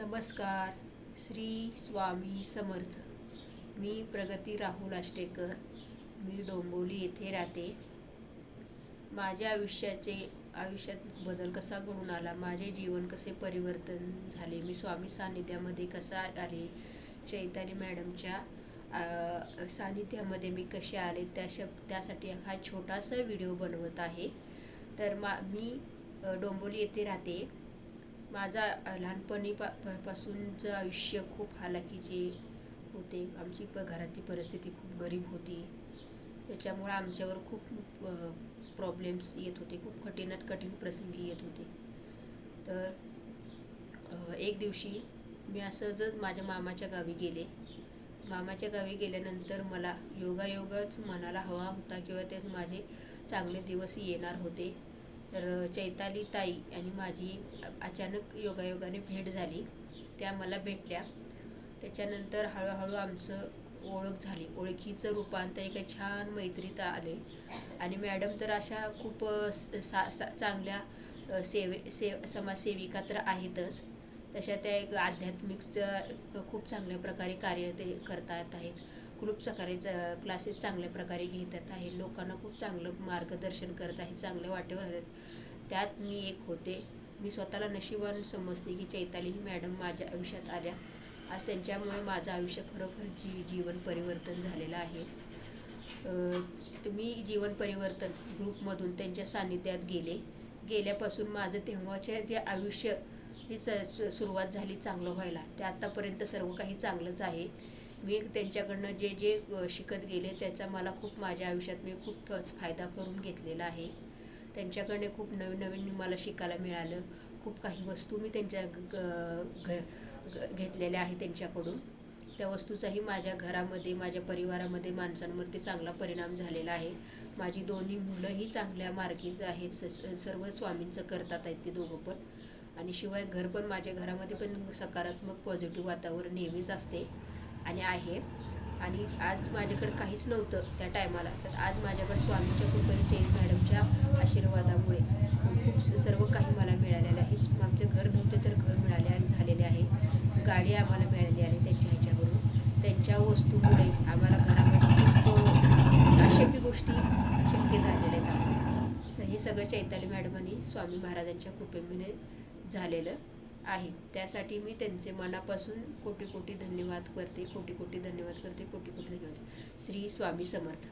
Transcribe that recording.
नमस्कार. श्री स्वामी समर्थ. मी प्रगती राहुल आष्टेकर. मी डोंबिवली येथे राहते. माझ्या आयुष्यात बदल कसा घडून आला, माझे जीवन कसे परिवर्तन झाले, मी स्वामी सानिध्यामध्ये कसा आले, चैताली मॅडमच्या सानिध्यामध्ये मी कसे आले, त्यासाठी हा छोटासा व्हिडिओ बनवत आहे. तर मी डोंबिवली येथे राहते. माझा लहानपणीपासूनचं आयुष्य खूप हालाकीचे होते. आमची घराची परिस्थिती खूप गरीब होती. त्याच्यामुळे आमच्यावर खूप प्रॉब्लेम्स येत होते. खूप कठीण प्रसंगी येत होते. तर एक दिवशी मी असंच माझ्या मामाच्या गावी गेले. मामाच्या गावी गेल्यानंतर मला योगायोगच मनाला हवा होता किंवा त्यात माझे चांगले दिवस येणार होते. तर चैताली ताई आणि माझी अचानक योगायोगाने भेट झाली. त्या मला भेटल्या. त्याच्यानंतर हळूहळू आमचं ओळख झाली. ओळखीचं रूपांतर एका छान मैत्रीत आले. आणि मॅडम तर अशा खूप चांगल्या समाजसेविका तर आहेतच. तशा त्या एक आध्यात्मिकचं खूप चांगल्या प्रकारे कार्य ते करतात आहेत. खूप प्रकारे क्लासेस चांगल्या प्रकारे घेतात आहेत. लोकांना खूप चांगलं मार्गदर्शन करत आहेत, चांगल्या वाटेवर आहेत. त्यात मी एक होते. मी स्वतःला नशिबान समजते की चैताली ही मॅडम माझ्या आयुष्यात आल्या. आज त्यांच्यामुळे माझं आयुष्य खरोखर जीवन परिवर्तन झालेलं आहे. मी जीवन परिवर्तन ग्रुपमधून त्यांच्या सानिध्यात गेल्यापासून माझं तेव्हाचे जे आयुष्य जी सुरुवात झाली चांगलं व्हायला, ते आत्तापर्यंत सर्व काही चांगलंच आहे. मी त्यांच्याकडनं जे शिकत गेले त्याचा मला खूप माझ्या आयुष्यात मी खूप फायदा करून घेतलेला आहे. त्यांच्याकडे खूप नवीन मला शिकायला मिळालं. खूप काही वस्तू मी त्यांच्या घेतलेल्या आहे त्यांच्याकडून. त्या वस्तूचाही माझ्या घरामध्ये, माझ्या परिवारामध्ये, माणसांवरती चांगला परिणाम झालेला आहे. माझी दोन्ही मुलंही चांगल्या मार्गी आहेत. सर्व स्वामींचं करतात आहेत ते दोघं पण. आणि शिवाय घर पण, माझ्या घरामध्ये पण सकारात्मक पॉझिटिव्ह वातावरण नेहमीच असते आणि आहे. आणि आज माझ्याकडे काहीच नव्हतं त्या टायमाला, तर आज माझ्याकडे स्वामींच्या कृपेने मॅडमच्या आशीर्वादामुळे खूप सर्व काही मला मिळालेलं आहे. आमचं घर नव्हते तर घर झालेले आहे. गाडी आम्हाला मिळालेली आहे त्यांच्या ह्याच्यावरून. त्यांच्या वस्तूमुळे आम्हाला घरामध्ये खूप अशक्य गोष्टी शक्य झालेल्या आहेत आम्हाला. तर हे सगळं चैताली मॅडम आणि स्वामी महाराजांच्या कृपेने झालेलं आहे. त्यासाठी मी त्यांचे मनापासून कोटी धन्यवाद करते. कोटी धन्यवाद करते. कोटी धन्यवाद. श्री स्वामी समर्थ.